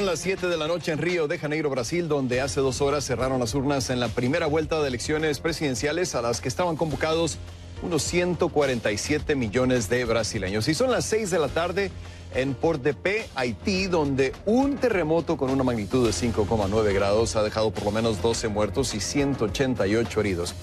las 7 de la noche en Río de Janeiro, Brasil, donde hace 2 horas cerraron las urnas en la primera vuelta de elecciones presidenciales a las que estaban convocados unos 147 millones de brasileños. Y son las 6 de la tarde en Port-de-Paix, Haití, donde un terremoto con una magnitud de 5,9 grados ha dejado por lo menos 12 muertos y 188 heridos.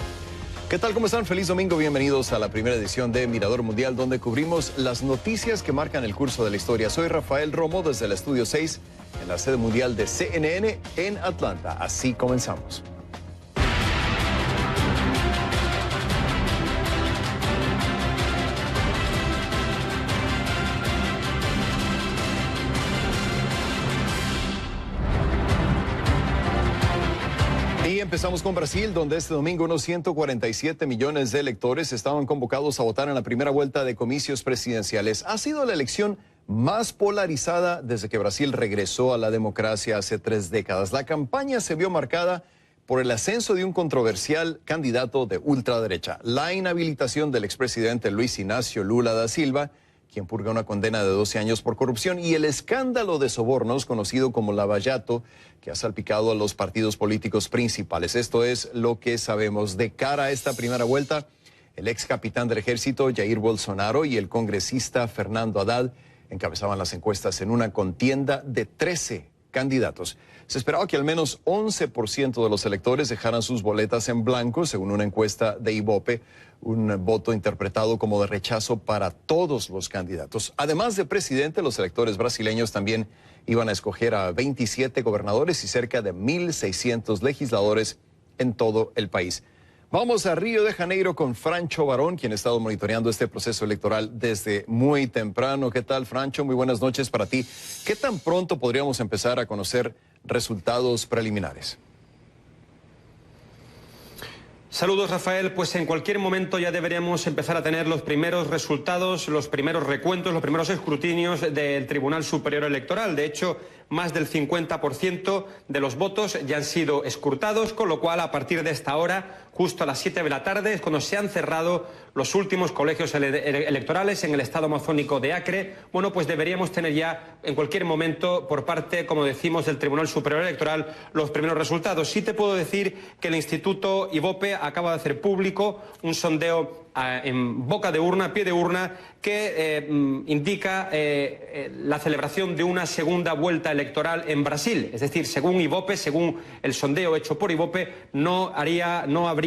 ¿Qué tal? ¿Cómo están? Feliz domingo. Bienvenidos a la primera edición de Mirador Mundial, donde cubrimos las noticias que marcan el curso de la historia. Soy Rafael Romo desde el Estudio 6 en la sede mundial de CNN en Atlanta. Así comenzamos. Y empezamos con Brasil, donde este domingo unos 147 millones de electores estaban convocados a votar en la primera vuelta de comicios presidenciales. Ha sido la elección más polarizada desde que Brasil regresó a la democracia hace 3 décadas. La campaña se vio marcada por el ascenso de un controversial candidato de ultraderecha, la inhabilitación del expresidente Luis Inácio Lula da Silva, quien purga una condena de 12 años por corrupción, y el escándalo de sobornos conocido como Lava Jato, que ha salpicado a los partidos políticos principales. Esto es lo que sabemos. De cara a esta primera vuelta, el ex capitán del ejército Jair Bolsonaro y el congresista Fernando Haddad encabezaban las encuestas en una contienda de 13 candidatos. Se esperaba que al menos 11% de los electores dejaran sus boletas en blanco, según una encuesta de Ibope, un voto interpretado como de rechazo para todos los candidatos. Además de presidente, los electores brasileños también iban a escoger a 27 gobernadores y cerca de 1.600 legisladores en todo el país. Vamos a Río de Janeiro con Francho Barón, quien ha estado monitoreando este proceso electoral desde muy temprano. ¿Qué tal, Francho? Muy buenas noches para ti. ¿Qué tan pronto podríamos empezar a conocer resultados preliminares? Saludos, Rafael. Pues en cualquier momento ya deberíamos empezar a tener los primeros resultados, los primeros recuentos, los primeros escrutinios del Tribunal Superior Electoral. De hecho, más del 50% de los votos ya han sido escrutados, con lo cual a partir de esta hora, justo a las 7 de la tarde, es cuando se han cerrado los últimos colegios electorales en el estado amazónico de Acre. Bueno, pues deberíamos tener ya en cualquier momento por parte, como decimos, del Tribunal Superior Electoral los primeros resultados. Sí te puedo decir que el Instituto Ibope acaba de hacer público un sondeo en boca de urna, pie de urna, que indica la celebración de una segunda vuelta electoral en Brasil. Es decir, según Ibope, según el sondeo hecho por Ibope, no habría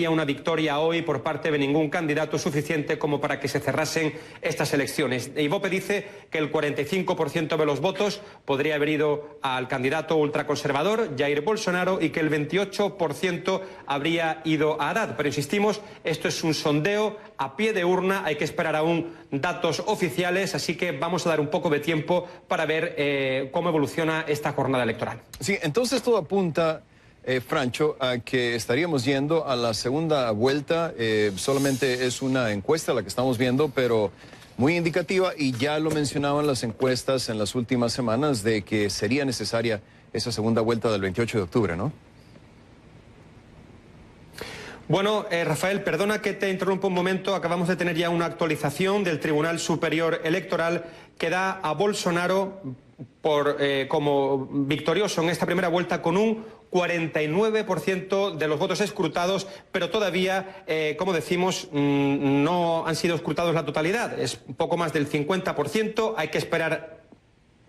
una victoria hoy por parte de ningún candidato suficiente como para que se cerrasen estas elecciones. Ibope dice que el 45% de los votos podría haber ido al candidato ultraconservador, Jair Bolsonaro, y que el 28% habría ido a Haddad. Pero insistimos, esto es un sondeo a pie de urna, hay que esperar aún datos oficiales, así que vamos a dar un poco de tiempo para ver cómo evoluciona esta jornada electoral. Sí, entonces todo apunta, Francho, a que estaríamos yendo a la segunda vuelta. Solamente es una encuesta la que estamos viendo, pero muy indicativa, y ya lo mencionaban las encuestas en las últimas semanas de que sería necesaria esa segunda vuelta del 28 de octubre, ¿no? Bueno, Rafael, perdona que te interrumpa un momento. Acabamos de tener ya una actualización del Tribunal Superior Electoral que da a Bolsonaro como victorioso en esta primera vuelta con un 49% de los votos escrutados, pero todavía, como decimos, no han sido escrutados la totalidad. Es un poco más del 50%. Hay que esperar,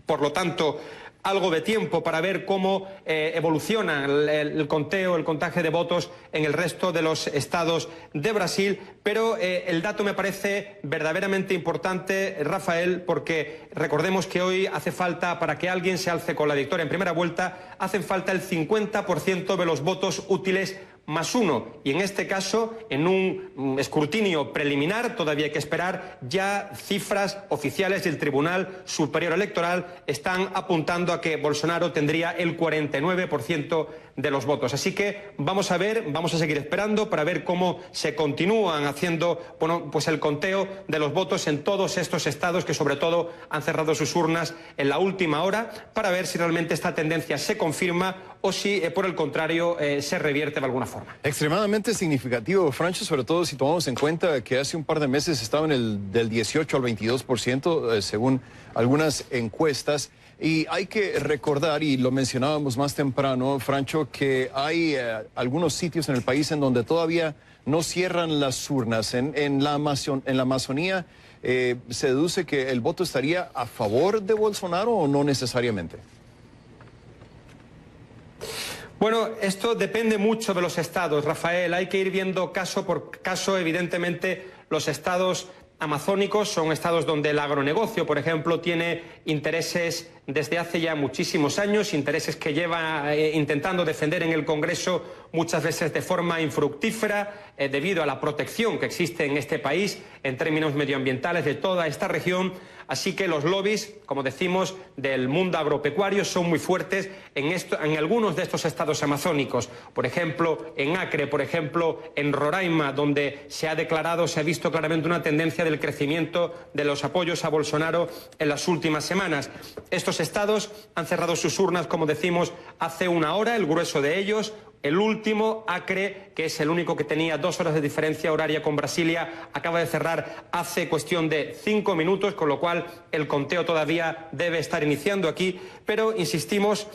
por lo tanto, algo de tiempo para ver cómo evoluciona el conteo, el contaje de votos en el resto de los estados de Brasil, pero el dato me parece verdaderamente importante, Rafael, porque recordemos que hoy hace falta, para que alguien se alce con la victoria en primera vuelta, hacen falta el 50% de los votos útiles más 1, y en este caso, en un escrutinio preliminar, todavía hay que esperar, ya cifras oficiales del Tribunal Superior Electoral están apuntando a que Bolsonaro tendría el 49% de los votos. Así que vamos a ver, vamos a seguir esperando para ver cómo se continúan haciendo, bueno, pues el conteo de los votos en todos estos estados que sobre todo han cerrado sus urnas en la última hora, para ver si realmente esta tendencia se confirma o si, por el contrario, se revierte de alguna forma. Extremadamente significativo, Francho, sobre todo si tomamos en cuenta que hace un par de meses estaba en del 18 al 22%, según algunas encuestas. Y hay que recordar, y lo mencionábamos más temprano, Francho, que hay algunos sitios en el país en donde todavía no cierran las urnas. En la Amazonía se deduce que el voto estaría a favor de Bolsonaro o no necesariamente. Bueno, esto depende mucho de los estados, Rafael. Hay que ir viendo caso por caso. Evidentemente, los estados amazónicos son estados donde el agronegocio, por ejemplo, tiene intereses desde hace ya muchísimos años, intereses que lleva intentando defender en el Congreso muchas veces de forma infructífera debido a la protección que existe en este país en términos medioambientales de toda esta región. Así que los lobbies, como decimos, del mundo agropecuario son muy fuertes en algunos de estos estados amazónicos. Por ejemplo, en Acre, por ejemplo, en Roraima, donde se ha visto claramente una tendencia del crecimiento de los apoyos a Bolsonaro en las últimas semanas. Estos estados han cerrado sus urnas, como decimos, hace una hora, el grueso de ellos. El último, Acre, que es el único que tenía 2 horas de diferencia horaria con Brasilia, acaba de cerrar hace cuestión de 5 minutos, con lo cual el conteo todavía debe estar iniciando aquí. Pero, insistimos,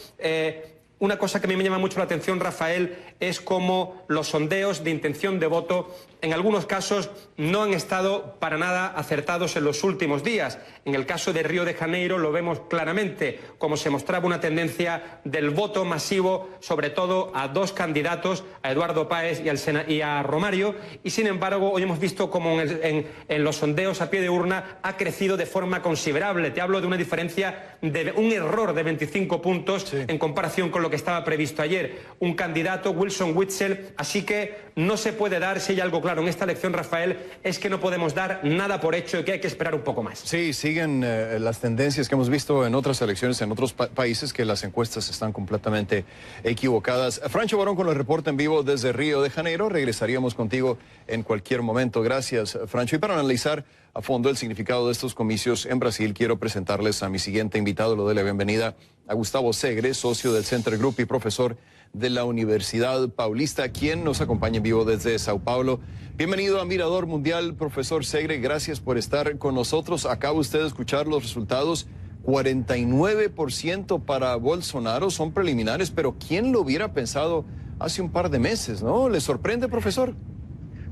una cosa que a mí me llama mucho la atención, Rafael, es cómo los sondeos de intención de voto en algunos casos no han estado para nada acertados en los últimos días. En el caso de Río de Janeiro lo vemos claramente, como se mostraba una tendencia del voto masivo, sobre todo a 2 candidatos, a Eduardo Páez y a Romario, y sin embargo hoy hemos visto como en los sondeos a pie de urna ha crecido de forma considerable. Te hablo de una diferencia, de un error de 25 puntos en comparación con lo que estaba previsto ayer. Un candidato, Wilson Witzel, así que no se puede dar, si hay algo claro en esta elección, Rafael, es que no podemos dar nada por hecho y que hay que esperar un poco más. Sí, siguen las tendencias que hemos visto en otras elecciones, en otros países, que las encuestas están completamente equivocadas. Francho Barón con el reporte en vivo desde Río de Janeiro. Regresaríamos contigo en cualquier momento. Gracias, Francho. Y para analizar a fondo el significado de estos comicios en Brasil, quiero presentarles a mi siguiente invitado. Le doy la bienvenida a Gustavo Segre, socio del Center Group y profesor de la Universidad Paulista, quien nos acompaña en vivo desde Sao Paulo. Bienvenido a Mirador Mundial, profesor Segre. Gracias por estar con nosotros. Acaba usted de escuchar los resultados. 49% para Bolsonaro, son preliminares, pero ¿quién lo hubiera pensado hace un par de meses, no? ¿Le sorprende, profesor?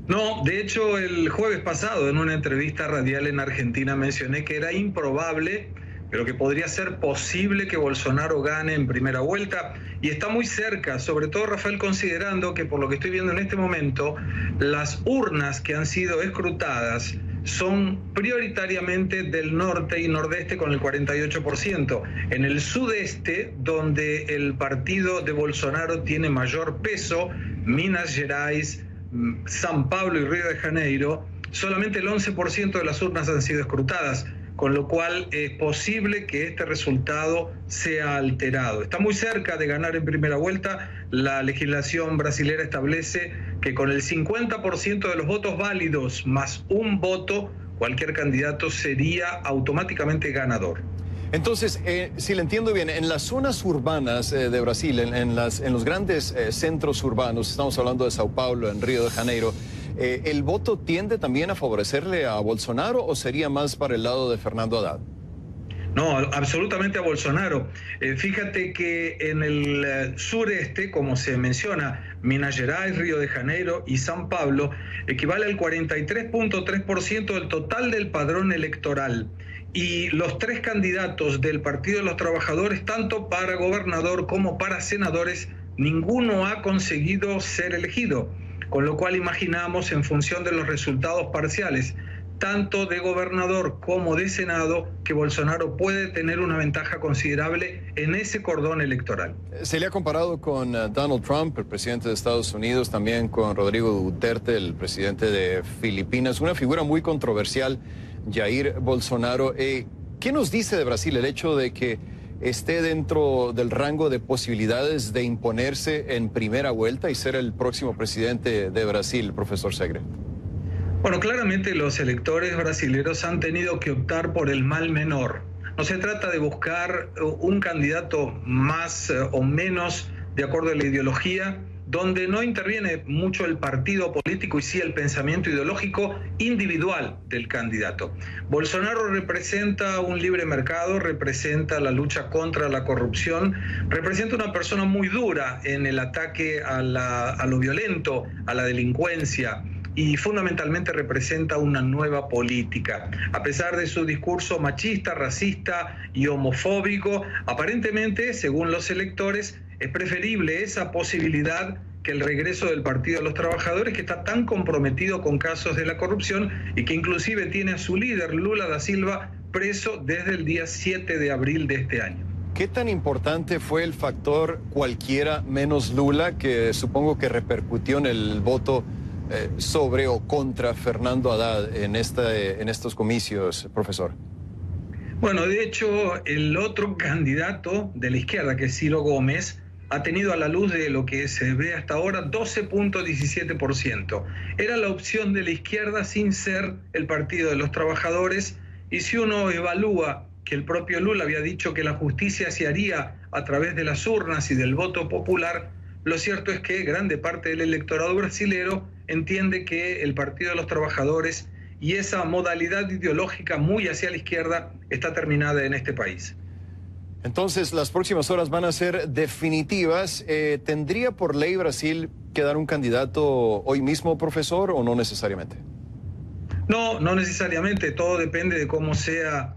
No, de hecho el jueves pasado en una entrevista radial en Argentina mencioné que era improbable, pero que podría ser posible que Bolsonaro gane en primera vuelta, y está muy cerca, sobre todo, Rafael, considerando que por lo que estoy viendo en este momento, las urnas que han sido escrutadas son prioritariamente del norte y nordeste con el 48%. En el sudeste, donde el partido de Bolsonaro tiene mayor peso, Minas Gerais, São Paulo y Río de Janeiro, solamente el 11% de las urnas han sido escrutadas, con lo cual es posible que este resultado sea alterado. Está muy cerca de ganar en primera vuelta. La legislación brasilera establece que con el 50% de los votos válidos más un voto, cualquier candidato sería automáticamente ganador. Entonces, si le entiendo bien, en las zonas urbanas de Brasil, en los grandes centros urbanos, estamos hablando de Sao Paulo, en Río de Janeiro, ¿el voto tiende también a favorecerle a Bolsonaro o sería más para el lado de Fernando Haddad? No, absolutamente a Bolsonaro. Fíjate que en el sureste, como se menciona, Minas Gerais, Río de Janeiro y São Paulo, equivale al 43.3% del total del padrón electoral. Y los 3 candidatos del Partido de los Trabajadores, tanto para gobernador como para senadores, ninguno ha conseguido ser elegido. Con lo cual imaginamos, en función de los resultados parciales, tanto de gobernador como de senado, que Bolsonaro puede tener una ventaja considerable en ese cordón electoral. Se le ha comparado con Donald Trump, el presidente de Estados Unidos, también con Rodrigo Duterte, el presidente de Filipinas, una figura muy controversial, Jair Bolsonaro. ¿Qué nos dice de Brasil el hecho de que esté dentro del rango de posibilidades de imponerse en primera vuelta y ser el próximo presidente de Brasil, profesor Segre? Bueno, claramente los electores brasileños han tenido que optar por el mal menor. No se trata de buscar un candidato más o menos de acuerdo a la ideología, donde no interviene mucho el partido político y sí el pensamiento ideológico individual del candidato. Bolsonaro representa un libre mercado, representa la lucha contra la corrupción, representa una persona muy dura en el ataque a lo violento, a la delincuencia, y fundamentalmente representa una nueva política. A pesar de su discurso machista, racista y homofóbico, aparentemente, según los electores, es preferible esa posibilidad que el regreso del Partido de los Trabajadores, que está tan comprometido con casos de la corrupción y que inclusive tiene a su líder, Lula da Silva, preso desde el día 7 de abril de este año. ¿Qué tan importante fue el factor cualquiera menos Lula, que supongo que repercutió en el voto sobre o contra Fernando Haddad en estos comicios, profesor? Bueno, de hecho, el otro candidato de la izquierda, que es Ciro Gómez, ha tenido, a la luz de lo que se ve hasta ahora, 12.17%. Era la opción de la izquierda sin ser el Partido de los Trabajadores, y si uno evalúa que el propio Lula había dicho que la justicia se haría a través de las urnas y del voto popular, lo cierto es que grande parte del electorado brasilero entiende que el Partido de los Trabajadores y esa modalidad ideológica muy hacia la izquierda está terminada en este país. Entonces, las próximas horas van a ser definitivas. ¿Tendría por ley Brasil que dar un candidato hoy mismo, profesor, o no necesariamente? No, no necesariamente. Todo depende de cómo sea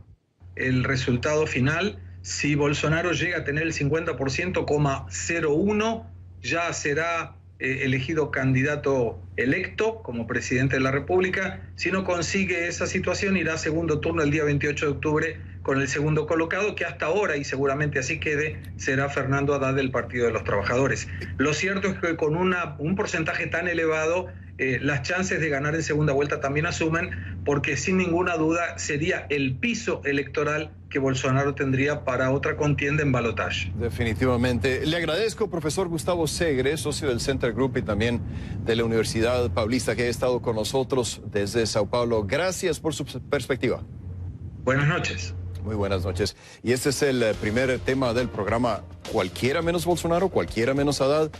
el resultado final. Si Bolsonaro llega a tener el 50,01%, ya será elegido candidato electo como presidente de la República. Si no consigue esa situación, irá a segundo turno el día 28 de octubre con el segundo colocado, que hasta ahora, y seguramente así quede, será Fernando Haddad del Partido de los Trabajadores. Lo cierto es que con un porcentaje tan elevado, las chances de ganar en segunda vuelta también asumen, porque sin ninguna duda sería el piso electoral que Bolsonaro tendría para otra contienda en balotaje. Definitivamente. Le agradezco, profesor Gustavo Segre, socio del Center Group y también de la Universidad Paulista, que ha estado con nosotros desde Sao Paulo. Gracias por su perspectiva. Buenas noches. Muy buenas noches. Y este es el primer tema del programa, cualquiera menos Bolsonaro, cualquiera menos Haddad.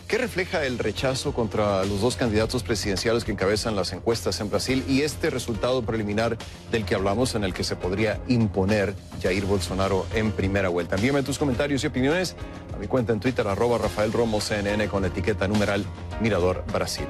¿Qué refleja el rechazo contra los dos candidatos presidenciales que encabezan las encuestas en Brasil y este resultado preliminar del que hablamos, en el que se podría imponer Jair Bolsonaro en primera vuelta? Envíame tus comentarios y opiniones a mi cuenta en Twitter, @RafaelRomosCNN, con la etiqueta numeral Mirador Brasil.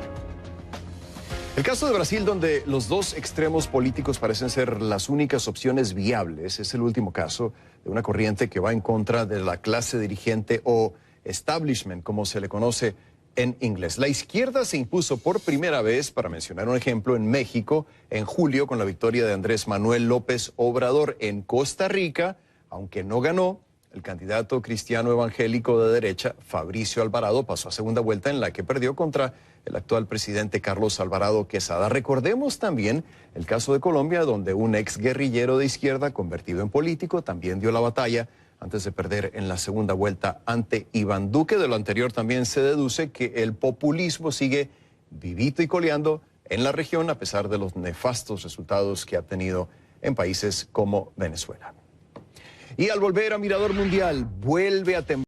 El caso de Brasil, donde los dos extremos políticos parecen ser las únicas opciones viables, es el último caso de una corriente que va en contra de la clase dirigente o establishment, como se le conoce en inglés. La izquierda se impuso por primera vez, para mencionar un ejemplo, en México en julio con la victoria de Andrés Manuel López Obrador. En Costa Rica, aunque no ganó, el candidato cristiano evangélico de derecha, Fabricio Alvarado, pasó a segunda vuelta, en la que perdió contra el actual presidente Carlos Alvarado Quesada. Recordemos también el caso de Colombia, donde un ex guerrillero de izquierda convertido en político también dio la batalla antes de perder en la segunda vuelta ante Iván Duque. De lo anterior también se deduce que el populismo sigue vivito y coleando en la región, a pesar de los nefastos resultados que ha tenido en países como Venezuela. Y al volver a Mirador Mundial, vuelve a temblar